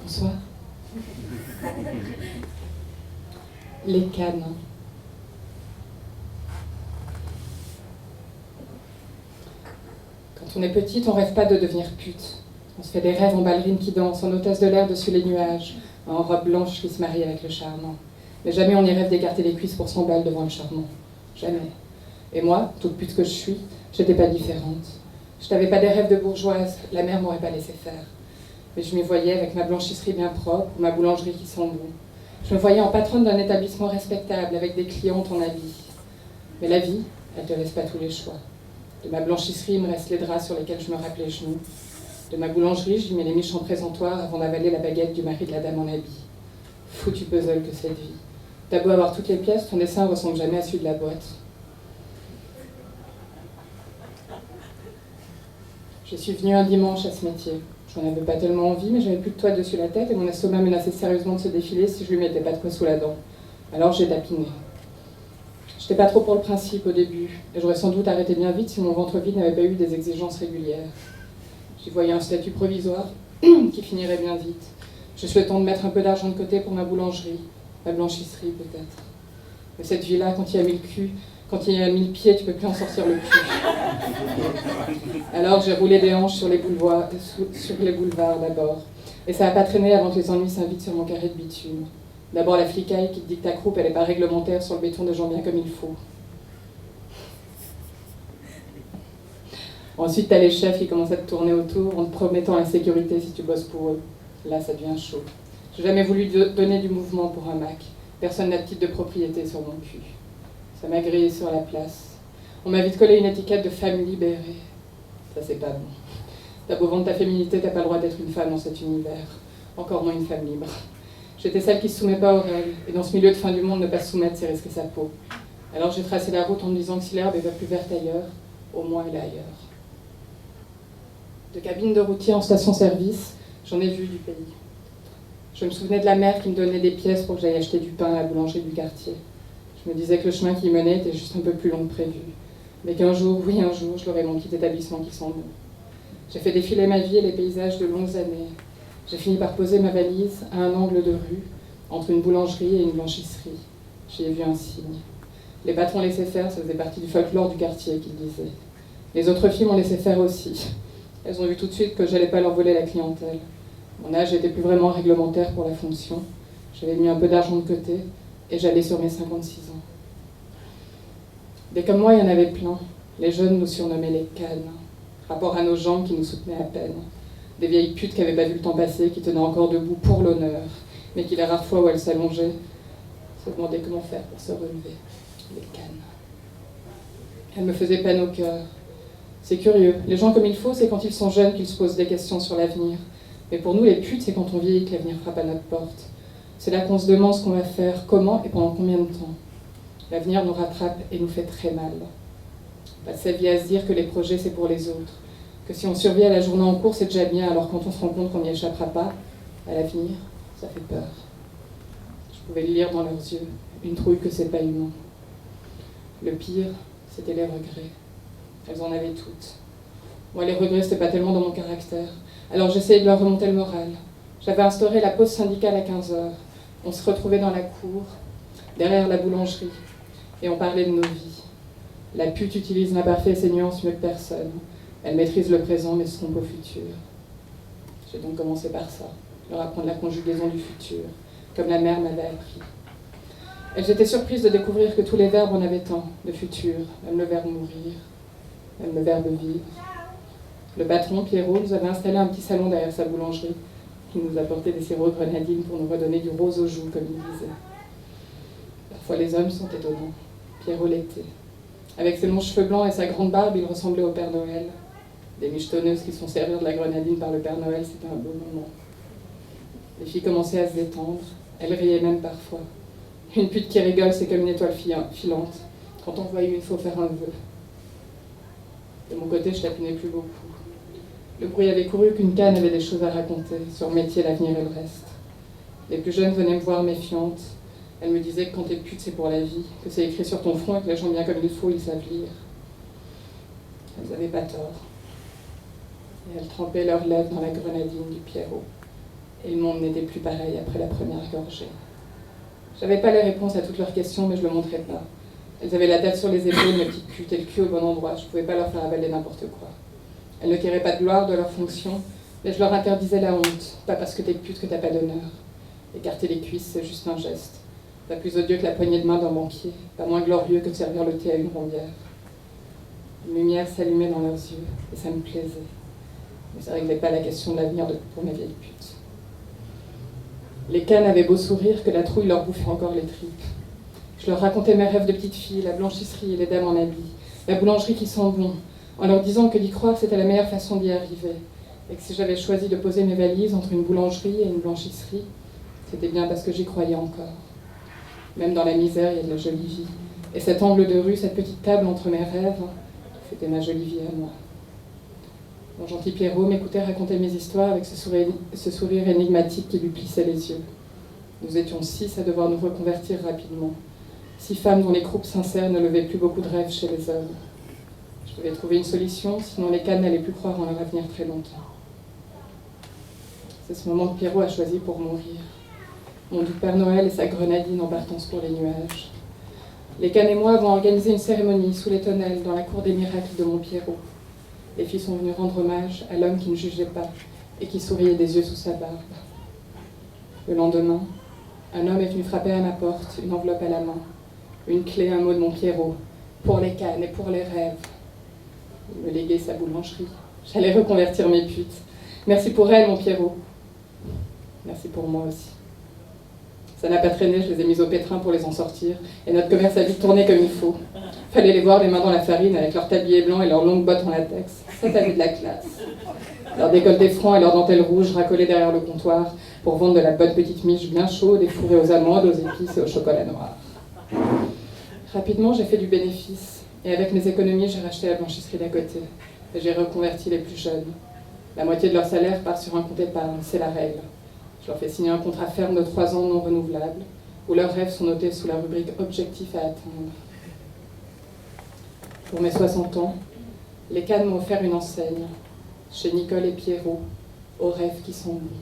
Bonsoir. Les cannes. Quand on est petite, on rêve pas de devenir pute. On se fait des rêves en ballerine qui danse, en hôtesse de l'air dessus les nuages, en robe blanche qui se marie avec le charmant. Mais jamais on y rêve d'écarter les cuisses pour 100 balles devant le charmant. Jamais. Et moi, toute pute que je suis, j'étais pas différente. Je n'avais pas des rêves de bourgeoise, la mère m'aurait pas laissé faire. Mais je m'y voyais avec ma blanchisserie bien propre, ou ma boulangerie qui sent bon. Je me voyais en patronne d'un établissement respectable, avec des clientes en habit. Mais la vie, elle te laisse pas tous les choix. De ma blanchisserie, il me reste les draps sur lesquels je me rappelais les genoux. De ma boulangerie, j'y mets les miches en présentoir avant d'avaler la baguette du mari de la dame en habit. Foutu puzzle que cette vie. T'as beau avoir toutes les pièces, ton dessin ne ressemble jamais à celui de la boîte. Je suis venue un dimanche à ce métier. J'en avais pas tellement envie, mais j'avais plus de toit dessus la tête et mon estomac menaçait sérieusement de se défiler si je lui mettais pas de quoi sous la dent. Alors j'ai tapiné. J'étais pas trop pour le principe au début, et j'aurais sans doute arrêté bien vite si mon ventre vide n'avait pas eu des exigences régulières. J'y voyais un statut provisoire qui finirait bien vite. Je souhaitais de mettre un peu d'argent de côté pour ma boulangerie, ma blanchisserie peut-être. Mais cette vie-là, quand il y a mis le cul, quand il y a mis le pied, tu peux plus en sortir le cul. Alors j'ai roulé des hanches sur les boulevards d'abord. Et ça n'a pas traîné avant que les ennuis s'invitent sur mon carré de bitume. D'abord la flicaille qui te dit que ta croupe, elle n'est pas réglementaire sur le béton des gens bien comme il faut. Ensuite, t'as les chefs qui commencent à te tourner autour en te promettant la sécurité si tu bosses pour eux. Là, ça devient chaud. J'ai jamais voulu donner du mouvement pour un Mac. Personne n'a de titre de propriété sur mon cul. Ça m'a grillé sur la place. On m'a vite collé une étiquette de femme libérée. Ça, c'est pas bon. T'as beau vendre ta féminité, t'as pas le droit d'être une femme dans cet univers. Encore moins une femme libre. J'étais celle qui se soumet pas aux règles. Et dans ce milieu de fin du monde, ne pas se soumettre, c'est risquer sa peau. Alors j'ai tracé la route en me disant que si l'herbe est pas plus verte ailleurs, au moins elle est ailleurs. De cabine de routier en station-service, j'en ai vu du pays. Je me souvenais de la mère qui me donnait des pièces pour que j'aille acheter du pain à la boulangerie du quartier. Je me disais que le chemin qui y menait était juste un peu plus long que prévu. Mais qu'un jour, oui un jour, je l'aurais mon petit établissement qui sent bon. J'ai fait défiler ma vie et les paysages de longues années. J'ai fini par poser ma valise à un angle de rue, entre une boulangerie et une blanchisserie. J'y ai vu un signe. Les patrons laissaient faire, ça faisait partie du folklore du quartier, qu'ils disaient. Les autres filles m'ont laissé faire aussi. Elles ont vu tout de suite que j'allais pas leur voler la clientèle. Mon âge n'était plus vraiment réglementaire pour la fonction. J'avais mis un peu d'argent de côté et j'allais sur mes 56 ans. Des comme moi, il y en avait plein. Les jeunes nous surnommaient les cannes, rapport à nos jambes qui nous soutenaient à peine. Des vieilles putes qui n'avaient pas vu le temps passer, qui tenaient encore debout pour l'honneur, mais qui, les rares fois où elles s'allongeaient, se demandaient comment faire pour se relever. Les cannes. Elles me faisaient peine au cœur. C'est curieux. Les gens comme il faut, c'est quand ils sont jeunes qu'ils se posent des questions sur l'avenir. Mais pour nous, les putes, c'est quand on vieillit que l'avenir frappe à notre porte. C'est là qu'on se demande ce qu'on va faire, comment et pendant combien de temps. L'avenir nous rattrape et nous fait très mal. On passe sa vie à se dire que les projets, c'est pour les autres. Que si on survit à la journée en cours, c'est déjà bien, alors quand on se rend compte qu'on n'y échappera pas, à l'avenir, ça fait peur. Je pouvais le lire dans leurs yeux, une trouille que c'est pas humain. Le pire, c'était les regrets. Elles en avaient toutes. Moi, les regrets, c'était pas tellement dans mon caractère. Alors j'essayais de leur remonter le moral. J'avais instauré la pause syndicale à 15h. On se retrouvait dans la cour, derrière la boulangerie, et on parlait de nos vies. La pute utilise l'imparfait et ses nuances mieux que personne. Elle maîtrise le présent, mais se trompe au futur. J'ai donc commencé par ça, leur apprendre la conjugaison du futur, comme la mère m'avait appris. Et j'étais surprise de découvrir que tous les verbes en avaient un, de futur, même le verbe mourir, même le verbe vivre. Le patron, Pierrot, nous avait installé un petit salon derrière sa boulangerie. Il nous apportait des sirops de grenadine pour nous redonner du rose aux joues, comme il disait. Parfois les hommes sont étonnants. Pierrot l'était. Avec ses longs cheveux blancs et sa grande barbe, il ressemblait au Père Noël. Des michetonneuses qui se font servir de la grenadine par le Père Noël, c'était un beau moment. Les filles commençaient à se détendre. Elles riaient même parfois. Une pute qui rigole, c'est comme une étoile filante. Quand on voit une, il faut faire un vœu. De mon côté, je tapinais plus beaucoup. Le bruit avait couru qu'une canne avait des choses à raconter sur le métier, l'avenir et le reste. Les plus jeunes venaient me voir méfiantes. Elles me disaient que quand t'es pute, c'est pour la vie, que c'est écrit sur ton front et que les gens bien comme il faut, ils savent lire. Elles n'avaient pas tort. Et elles trempaient leurs lèvres dans la grenadine du Pierrot. Et le monde n'était plus pareil après la première gorgée. J'avais pas les réponses à toutes leurs questions, mais je le montrais pas. Elles avaient la tête sur les épaules, mes petites putes, et le cul au bon endroit. Je pouvais pas leur faire avaler n'importe quoi. Elles ne quéraient pas de gloire de leur fonction, mais je leur interdisais la honte. Pas parce que t'es pute que t'as pas d'honneur. Écarter les cuisses, c'est juste un geste. Pas plus odieux que la poignée de main d'un banquier. Pas moins glorieux que de servir le thé à une rondière. Une lumière s'allumait dans leurs yeux, et ça me plaisait. Mais ça réglait pas la question de l'avenir pour mes vieilles putes. Les cannes avaient beau sourire que la trouille leur bouffait encore les tripes. Je leur racontais mes rêves de petite fille, la blanchisserie et les dames en habit, la boulangerie qui sent bon, en leur disant que d'y croire c'était la meilleure façon d'y arriver, et que si j'avais choisi de poser mes valises entre une boulangerie et une blanchisserie, c'était bien parce que j'y croyais encore. Même dans la misère, il y a de la jolie vie. Et cet angle de rue, cette petite table entre mes rêves, c'était ma jolie vie à moi. Mon gentil Pierrot m'écoutait raconter mes histoires avec ce sourire énigmatique qui lui plissait les yeux. Nous étions 6 à devoir nous reconvertir rapidement. 6 femmes dont les croupes sincères ne levaient plus beaucoup de rêves chez les hommes. Je devais trouver une solution, sinon les cannes n'allaient plus croire en leur avenir très longtemps. C'est ce moment que Pierrot a choisi pour mourir. Mon doux Père Noël et sa grenadine en partance pour les nuages. Les cannes et moi avons organisé une cérémonie sous les tonnelles dans la cour des miracles de mon Pierrot. Les filles sont venues rendre hommage à l'homme qui ne jugeait pas et qui souriait des yeux sous sa barbe. Le lendemain, un homme est venu frapper à ma porte, une enveloppe à la main, une clé, un mot de mon Pierrot, pour les cannes et pour les rêves. Il me léguait sa boulangerie. J'allais reconvertir mes putes. Merci pour elle, mon Pierrot. Merci pour moi aussi. Ça n'a pas traîné, je les ai mises au pétrin pour les en sortir, et notre commerce a vite tourné comme il faut. Fallait les voir les mains dans la farine avec leurs tabliers blancs et leurs longues bottes en latex. Ça avait de la classe. Leurs décolletés francs et leurs dentelles rouges racolées derrière le comptoir pour vendre de la bonne petite miche bien chaude et fourrée aux amandes, aux épices et au chocolat noir. Rapidement, j'ai fait du bénéfice, et avec mes économies, j'ai racheté la blanchisserie d'à côté, et j'ai reconverti les plus jeunes. La moitié de leur salaire part sur un compte épargne, c'est la règle. Je leur fais signer un contrat ferme de 3 ans non renouvelable, où leurs rêves sont notés sous la rubrique « Objectif à atteindre ». Pour mes 60 ans, les cannes m'ont offert une enseigne, chez Nicole et Pierrot, aux rêves qui sont bons.